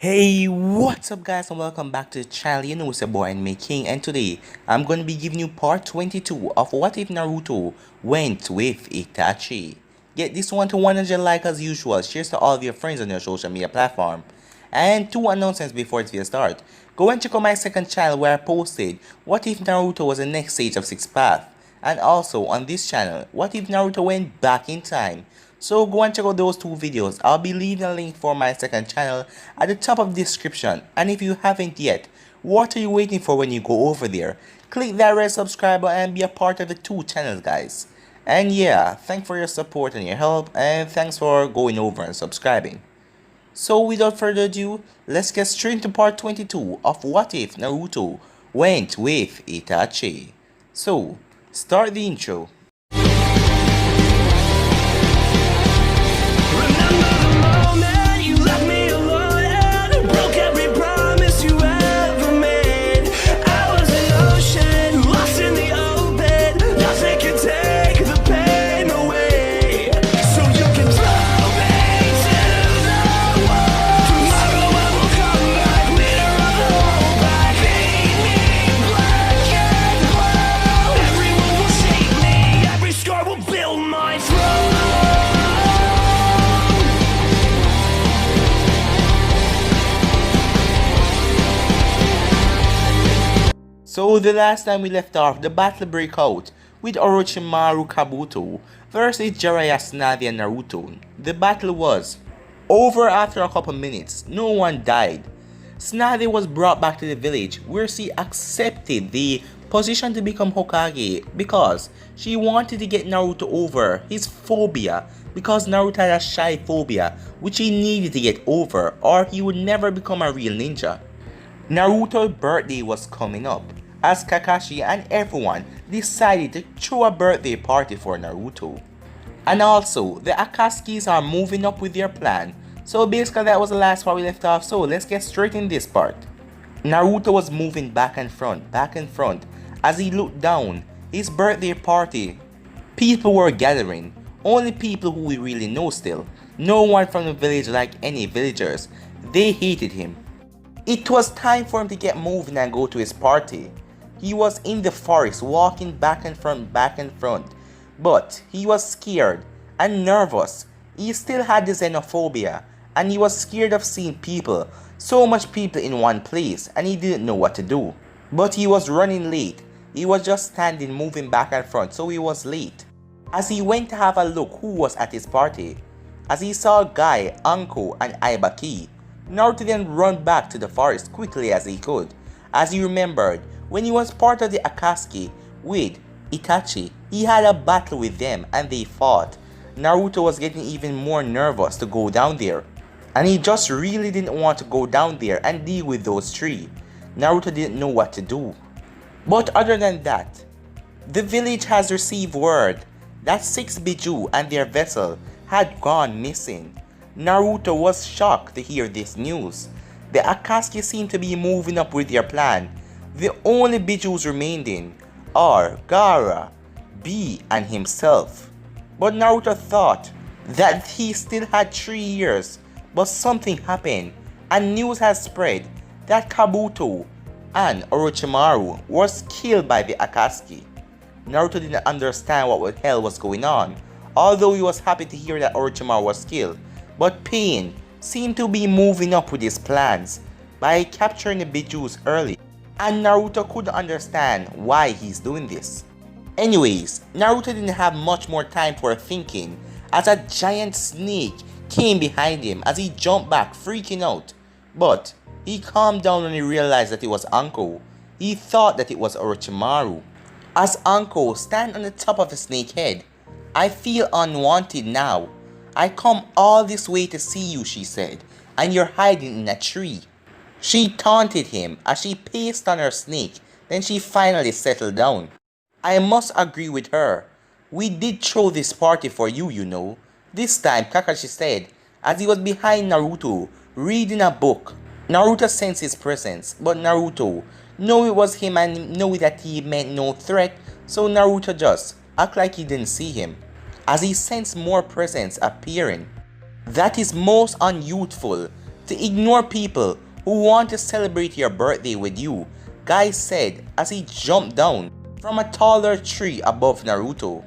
Hey, what's up guys and welcome back to the channel. You know it's your boy and King, and today I'm going to be giving you part 22 of What If Naruto Went with Itachi. Get this one to 100 likes as usual, share to all of your friends on your social media platform. And two announcements before it's video start. Go and check out my second channel where I posted What If Naruto was the next stage of Sixth Path. And also on this channel, What If Naruto Went Back in Time. So go and check out those two videos. I'll be leaving a link for my second channel at the top of the description. And if you haven't yet, what are you waiting for when you go over there? Click that red subscribe button and be a part of the two channels, guys. And yeah, thanks for your support and your help, and thanks for going over and subscribing. So without further ado, let's get straight into part 22 of What If Naruto Went with Itachi. So, start the intro. So the last time we left off, the battle break out with Orochimaru Kabuto versus Jiraiya, Tsunade and Naruto. The battle was over after a couple minutes. No one died. Tsunade was brought back to the village where she accepted the position to become Hokage because she wanted to get Naruto over his phobia, because Naruto had a shy phobia which he needed to get over or he would never become a real ninja. Naruto's birthday was coming up, as Kakashi and everyone decided to throw a birthday party for Naruto. And also, the Akatsuki's are moving up with their plan, so basically that was the last part we left off, so let's get straight in this part. Naruto was moving back and front, as he looked down, his birthday party. People were gathering, only people who we really know still, no one from the village like any villagers. They hated him. It was time for him to get moving and go to his party. He was in the forest walking back and front, but he was scared and nervous. He still had the xenophobia and he was scared of seeing people, so much people in one place, and he didn't know what to do. But he was running late. He was just standing moving back and front, so he was late. As he went to have a look who was at his party, as he saw Guy, Anko and Aibaki, Naruto then ran back to the forest quickly as he could, as he remembered when he was part of the Akatsuki with Itachi. He had a battle with them and they fought. Naruto was getting even more nervous to go down there, and he just really didn't want to go down there and deal with those three. Naruto didn't know what to do. But other than that, the village has received word that 6 Biju and their vessel had gone missing. Naruto was shocked to hear this news. The Akatsuki seemed to be moving up with their plan. The only Bijus remaining are Gaara, B and himself. But Naruto thought that he still had 3 years, but something happened and news has spread that Kabuto and Orochimaru was killed by the Akatsuki. Naruto didn't understand what the hell was going on, although he was happy to hear that Orochimaru was killed. But Pain seemed to be moving up with his plans by capturing the Bijus early, and Naruto couldn't understand why he's doing this. Anyways, Naruto didn't have much more time for thinking as a giant snake came behind him as he jumped back freaking out. But he calmed down when he realized that it was Anko. He thought that it was Orochimaru. As Anko stand on the top of the snake head, "I feel unwanted now. I come all this way to see you," she said, "and you're hiding in a tree." She taunted him as she paced on her snake, then she finally settled down. "I must agree with her. We did throw this party for you, you know." This time, Kakashi said, as he was behind Naruto, reading a book. Naruto sensed his presence, but Naruto knew it was him and knew that he meant no threat, so Naruto just acted like he didn't see him, as he sensed more presence appearing. That is most unyouthful. to ignore people who want to celebrate your birthday with you, Guy said as he jumped down from a taller tree above Naruto.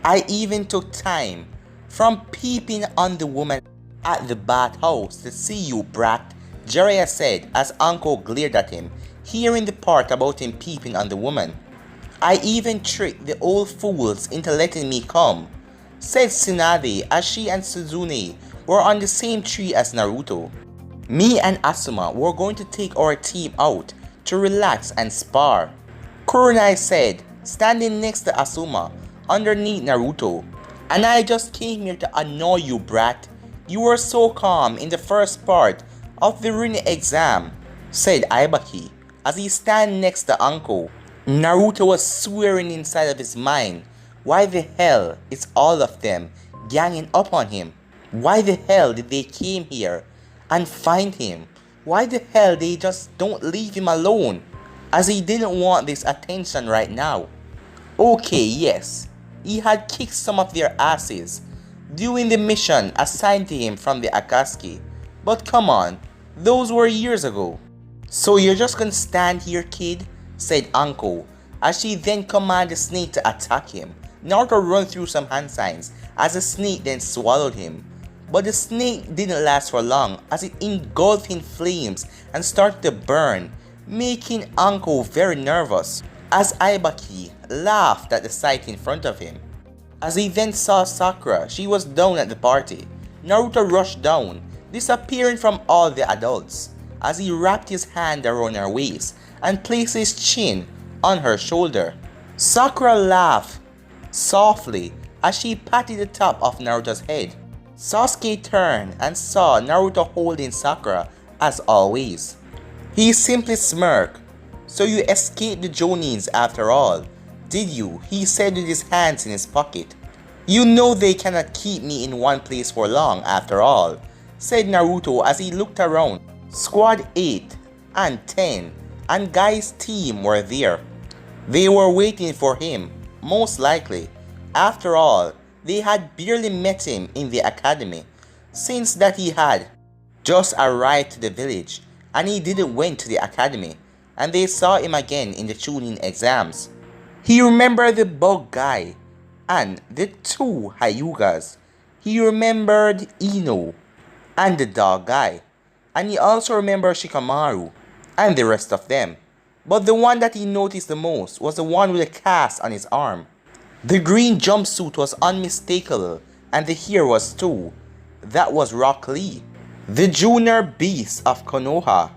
I even took time from peeping on the woman at the bathhouse to see you, brat, Jiraiya said as Anko glared at him, hearing the part about him peeping on the woman. I even tricked the old fools into letting me come, said Tsunade as she and Suzune were on the same tree as Naruto. Me and Asuma were going to take our team out to relax and spar, Kurenai said, standing next to Asuma underneath Naruto. And I just came here to annoy you, brat. You were so calm in the first part of the Rin exam, said Aibaki as he stand next to Anko. Naruto was swearing inside of his mind. Why the hell is all of them ganging up on him? Why the hell did they came here and find him? Why the hell they just don't leave him alone? As he didn't want this attention right now. Okay, yes, he had kicked some of their asses doing the mission assigned to him from the Akatsuki. But come on, those were years ago. So you're just gonna stand here, kid? Said Anko as she then commanded the snake to attack him. Naruto ran through some hand signs as the snake then swallowed him. But the snake didn't last for long as it engulfed in flames and started to burn, making Anko very nervous as Aibaki laughed at the sight in front of him. As he then saw Sakura, she was down at the party. Naruto rushed down, disappearing from all the adults, as he wrapped his hand around her waist and placed his chin on her shoulder. Sakura laughed softly as she patted the top of Naruto's head. Sasuke turned and saw Naruto holding Sakura as always. He simply smirked. So you escaped the Jonins after all, did you? He said with his hands in his pocket. You know they cannot keep me in one place for long after all, said Naruto as he looked around. Squad 8 and 10 and Guy's team were there. They were waiting for him, most likely. After all, they had barely met him in the academy, since that he had just arrived to the village and he didn't went to the academy, and they saw him again in the tuning exams. He remembered the bug guy and the two Hyugas. He remembered Ino and the dog guy, and he also remembered Shikamaru and the rest of them. But the one that he noticed the most was the one with a cast on his arm. The green jumpsuit was unmistakable and the hair was too. That was Rock Lee, the junior beast of Konoha,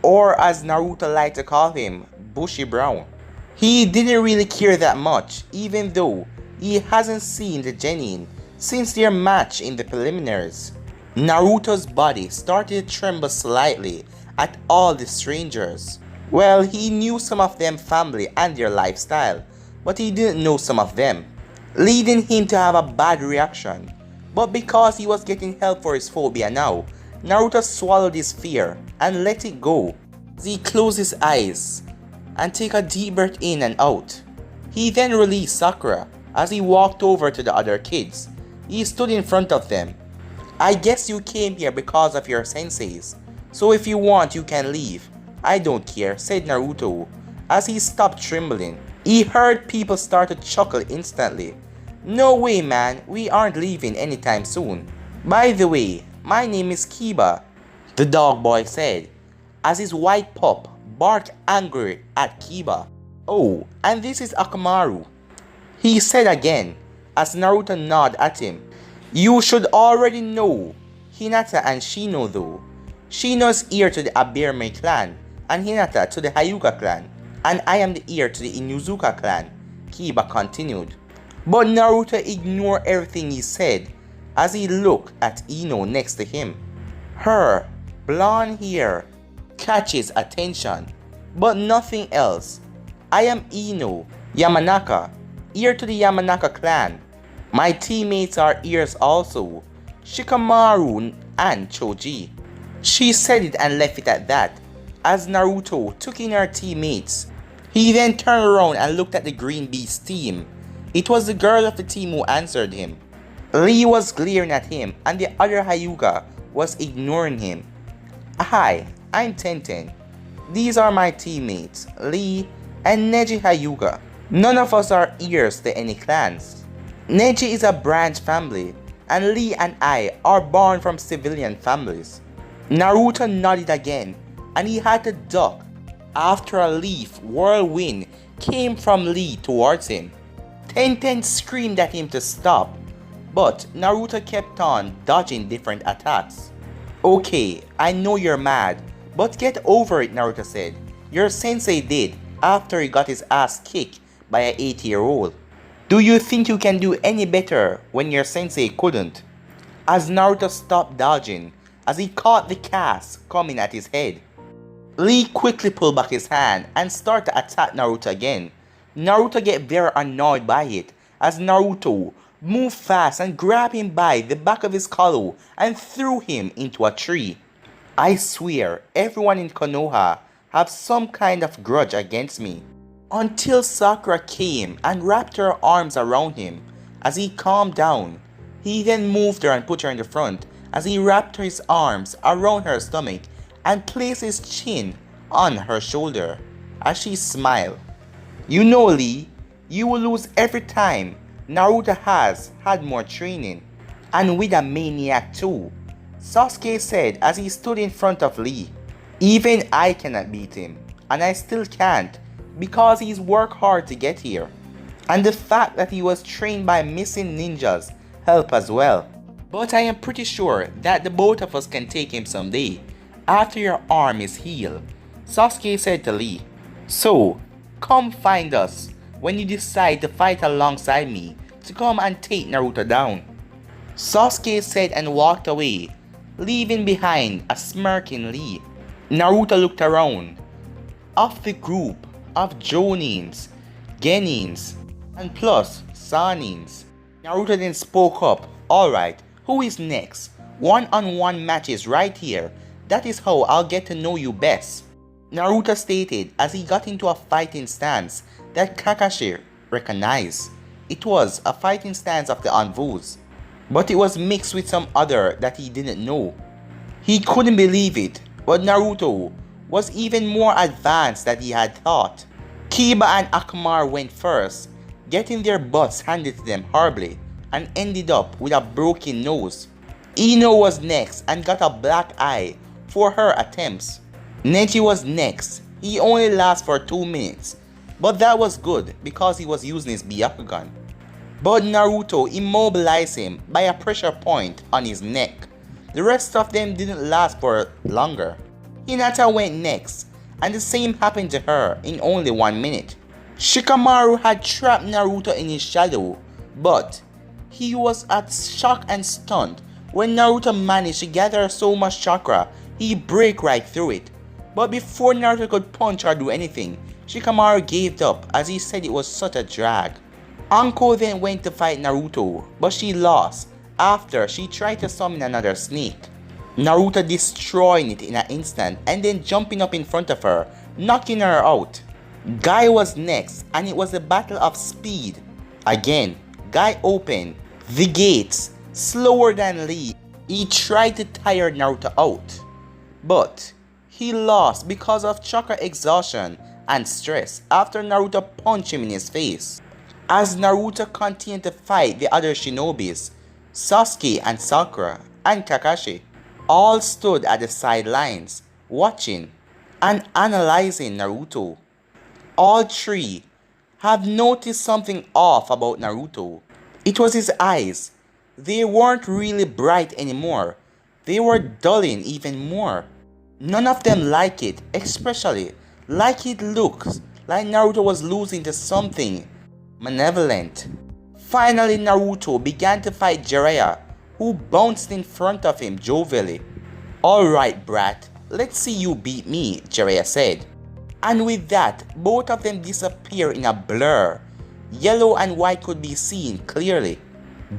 or as Naruto liked to call him, Bushy Brown. He didn't really care that much, even though he hasn't seen the genin since their match in the preliminaries. Naruto's body started to tremble slightly at all the strangers. Well, he knew some of them family and their lifestyle, but he didn't know some of them, leading him to have a bad reaction. But because he was getting help for his phobia now, Naruto swallowed his fear and let it go. He closed his eyes and took a deep breath in and out. He then released Sakura as he walked over to the other kids. He stood in front of them. I guess you came here because of your senseis, so if you want you can leave. I don't care, said Naruto as he stopped trembling. He heard people start to chuckle instantly. No way, man, we aren't leaving anytime soon. By the way, my name is Kiba, the dog boy said as his white pup barked angry at Kiba. Oh, and this is Akamaru, he said again as Naruto nodded at him. You should already know Hinata and Shino though. Shino's heir to the Aberme clan and Hinata to the Hyuga clan, and I am the heir to the Inuzuka clan, Kiba continued. But Naruto ignored everything he said as he looked at Ino next to him. Her blonde hair catches attention, but nothing else. I am Ino Yamanaka, heir to the Yamanaka clan. My teammates are heirs also, Shikamaru and Choji. She said it and left it at that as Naruto took in her teammates. He then turned around and looked at the Green Beast team. It was the girl of the team who answered him. Lee was glaring at him and the other Hyuga was ignoring him. Hi, I'm Tenten. These are my teammates, Lee and Neji Hyuga. None of us are heirs to any clans. Neji is a branch family, and Lee and I are born from civilian families. Naruto nodded again, and he had to duck after a leaf whirlwind came from Lee towards him. Tenten screamed at him to stop, but Naruto kept on dodging different attacks. Okay, I know you're mad, but get over it, Naruto said. Your sensei did after he got his ass kicked by an 8-year-old. Do you think you can do any better when your sensei couldn't? As Naruto stopped dodging, as he caught the cast coming at his head. Lee quickly pulled back his hand and started to attack Naruto again. Naruto get very annoyed by it as Naruto moved fast and grabbed him by the back of his collar and threw him into a tree. I swear everyone in Konoha have some kind of grudge against me. Until Sakura came and wrapped her arms around him. As he calmed down, he then moved her and put her in the front as he wrapped his arms around her stomach and placed his chin on her shoulder as she smiled. You know, Lee, you will lose every time. Naruto has had more training, and with a maniac too, Sasuke said as he stood in front of Lee. Even I cannot beat him, and I still can't because he's worked hard to get here. And the fact that he was trained by missing ninjas help as well. But I am pretty sure that the both of us can take him someday, after your arm is healed, Sasuke said to Lee. So, come find us when you decide to fight alongside me to come and take Naruto down. Sasuke said and walked away, leaving behind a smirking Lee. Naruto looked around. Of the group of Jonins, Genins, and plus Sanins, Naruto then spoke up. Alright, who is next? One-on-one matches right here. That is how I'll get to know you best. Naruto stated as he got into a fighting stance that Kakashi recognized. It was a fighting stance of the Anvus, but it was mixed with some other that he didn't know. He couldn't believe it, but Naruto was even more advanced than he had thought. Kiba and Akamaru went first, getting their butts handed to them horribly and ended up with a broken nose. Ino was next and got a black eye for her attempts. Neji was next. He only lasted for 2 minutes, but that was good because he was using his Byakugan. But Naruto immobilized him by a pressure point on his neck. The rest of them didn't last for longer. Hinata went next, and the same happened to her in only 1 minute. Shikamaru had trapped Naruto in his shadow, but he was at shock and stunned when Naruto managed to gather so much chakra he break right through it. But before Naruto could punch or do anything, Shikamaru gave up as he said it was such a drag. Anko then went to fight Naruto, but she lost after she tried to summon another snake. Naruto destroying it in an instant and then jumping up in front of her, knocking her out. Guy was next and it was a battle of speed. Again, Guy opened the gates slower than Lee. He tried to tire Naruto out, but he lost because of chakra exhaustion and stress after Naruto punched him in his face. As Naruto continued to fight the other shinobis, Sasuke and Sakura and Kakashi all stood at the sidelines watching and analyzing Naruto. All three have noticed something off about Naruto. It was his eyes. They weren't really bright anymore. They were dulling even more. None of them like it, especially like it looks like Naruto was losing to something malevolent. Finally, Naruto began to fight Jiraiya, who bounced in front of him jovially. Alright brat, let's see you beat me, Jiraiya said. And with that, both of them disappeared in a blur. Yellow and white could be seen clearly.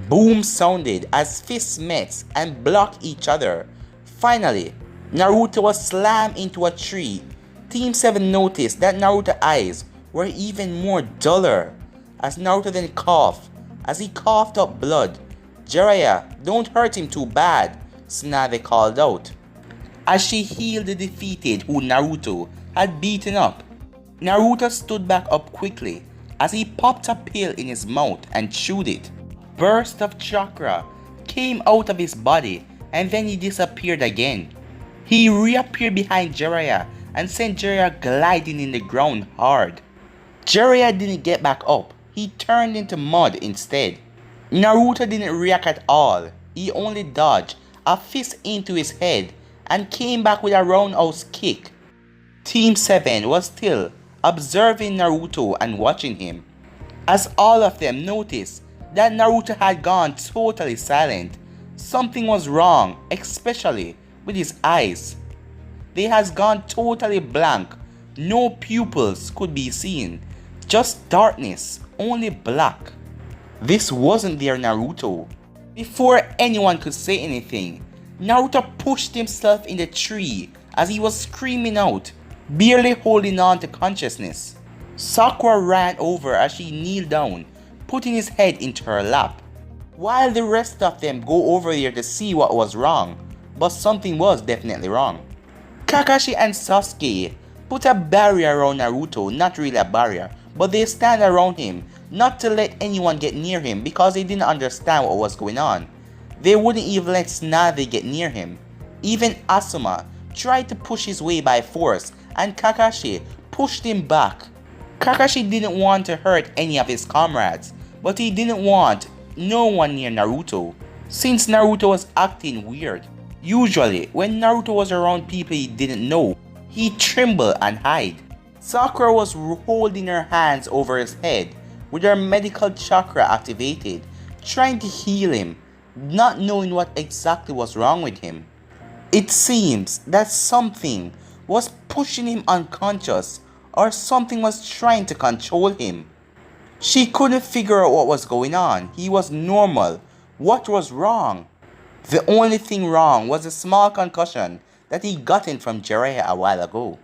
Boom sounded as fists met and blocked each other. Finally, Naruto was slammed into a tree. Team 7 noticed that Naruto's eyes were even more duller as Naruto then coughed. As he coughed up blood, Jiraiya, don't hurt him too bad, Tsunade called out. as she healed the defeated who Naruto had beaten up. Naruto stood back up quickly as he popped a pill in his mouth and chewed it. Burst of chakra came out of his body and then he disappeared again. He reappeared behind Jiraiya and sent Jiraiya gliding in the ground hard. Jiraiya didn't get back up, he turned into mud instead. Naruto didn't react at all, he only dodged a fist into his head and came back with a roundhouse kick. Team 7 was still observing Naruto and watching him, as all of them noticed that Naruto had gone totally silent. Something was wrong, especially with his eyes. They had gone totally blank, no pupils could be seen, just darkness, only black. This wasn't their Naruto. Before anyone could say anything, Naruto pushed himself in the tree as he was screaming out, barely holding on to consciousness. Sakura ran over as she kneeled down, putting his head into her lap, while the rest of them go over there to see what was wrong, but something was definitely wrong. Kakashi and Sasuke put a barrier around Naruto, not really a barrier, but they stand around him not to let anyone get near him because they didn't understand what was going on. They wouldn't even let Tsunade get near him. Even Asuma tried to push his way by force and Kakashi pushed him back. Kakashi didn't want to hurt any of his comrades, but he didn't want no one near Naruto, since Naruto was acting weird. Usually, when Naruto was around people he didn't know, he'd tremble and hide. Sakura was holding her hands over his head with her medical chakra activated, trying to heal him, not knowing what exactly was wrong with him. It seems that something was pushing him unconscious or something was trying to control him. She couldn't figure out what was going on. He was normal. What was wrong? The only thing wrong was a small concussion that he gotten from Jiraiya a while ago.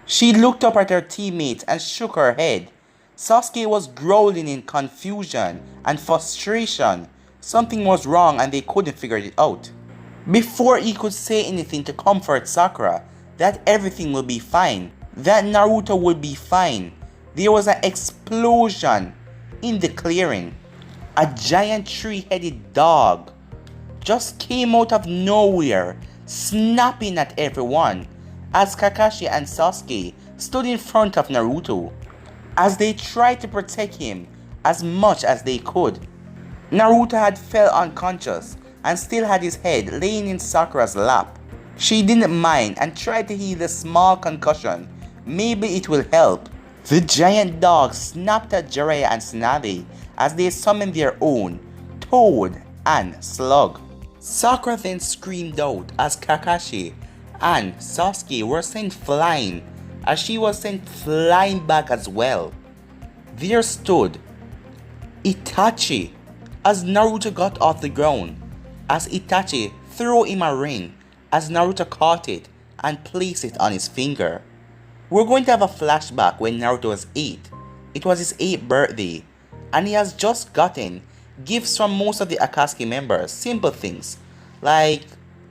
She looked up at her teammates and shook her head. Sasuke was growling in confusion and frustration. Something was wrong and they couldn't figure it out. Before he could say anything to comfort Sakura that everything will be fine, that Naruto would be fine, there was an explosion in the clearing. A giant three-headed dog just came out of nowhere, snapping at everyone as Kakashi and Sasuke stood in front of Naruto as they tried to protect him as much as they could. Naruto had fell unconscious and still had his head laying in Sakura's lap. She didn't mind and tried to heal the small concussion. Maybe it will help. The giant dog snapped at Jiraiya and Tsunade as they summoned their own Toad and Slug. Sakura then screamed out as Kakashi and Sasuke were sent flying, as she was sent flying back as well. There stood Itachi as Naruto got off the ground, as Itachi threw him a ring as Naruto caught it and placed it on his finger. We're going to have a flashback when Naruto was 8. It was his 8th birthday and he has just gotten gifts from most of the Akatsuki members. Simple things like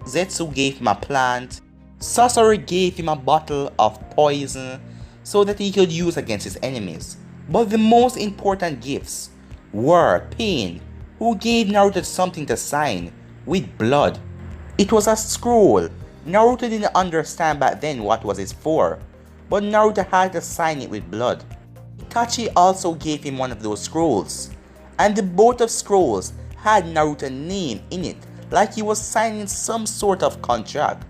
Zetsu gave him a plant, Sasori gave him a bottle of poison so that he could use against his enemies. But the most important gifts were Pain, who gave Naruto something to sign with blood. It was a scroll. Naruto didn't understand back then what was it for, but Naruto had to sign it with blood. Itachi also gave him one of those scrolls, and the both of scrolls had Naruto's name in it, like he was signing some sort of contract.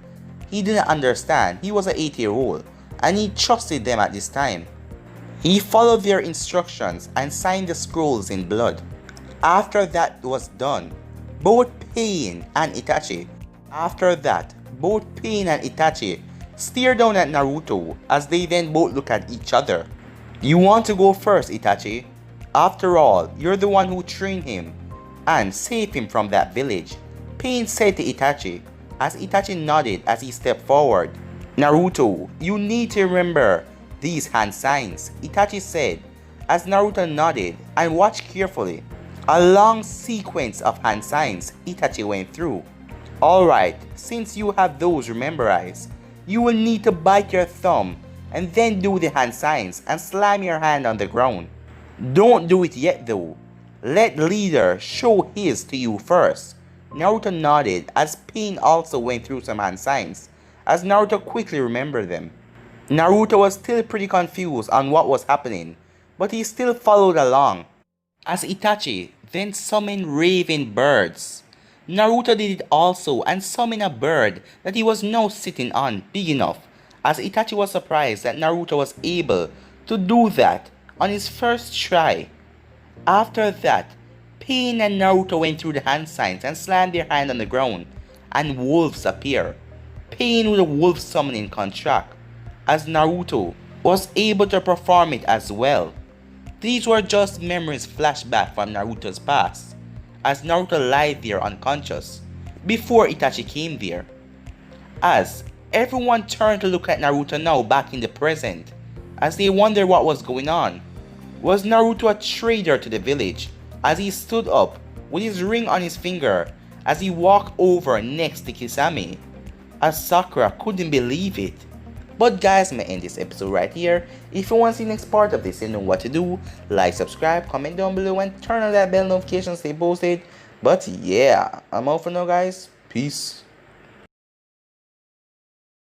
He didn't understand. He was an 8-year-old and he trusted them at this time. He followed their instructions and signed the scrolls in blood. After that was done, both Pain and Itachi stared down at Naruto as they then both looked at each other. You want to go first, Itachi? After all, you're the one who trained him and saved him from that village, Pain said to Itachi as Itachi nodded as he stepped forward. Naruto, you need to remember these hand signs, Itachi said as Naruto nodded and watched carefully. A long sequence of hand signs Itachi went through. Alright, since you have those memorized, you will need to bite your thumb and then do the hand signs and slam your hand on the ground. Don't do it yet though. Let leader show his to you first. Naruto nodded as Pain also went through some hand signs, as Naruto quickly remembered them. Naruto was still pretty confused on what was happening, but he still followed along, as Itachi then summoned raven birds. Naruto did it also and summoned a bird that he was now sitting on big enough, as Itachi was surprised that Naruto was able to do that on his first try. After that, Pain and Naruto went through the hand signs and slammed their hand on the ground, and wolves appear. Pain with a wolf summoning contract, as Naruto was able to perform it as well. These were just memories flashback from Naruto's past, as Naruto lied there unconscious, before Itachi came there. As everyone turned to look at Naruto now back in the present, as they wondered what was going on. Was Naruto a traitor to the village, as he stood up with his ring on his finger as he walked over next to Kisame, as Sakura couldn't believe it. But guys, I'm gonna end this episode right here. If you want to see the next part of this, you know what to do. Like, subscribe, comment down below, and turn on that bell notification to stay posted. But yeah, I'm out for now guys. Peace.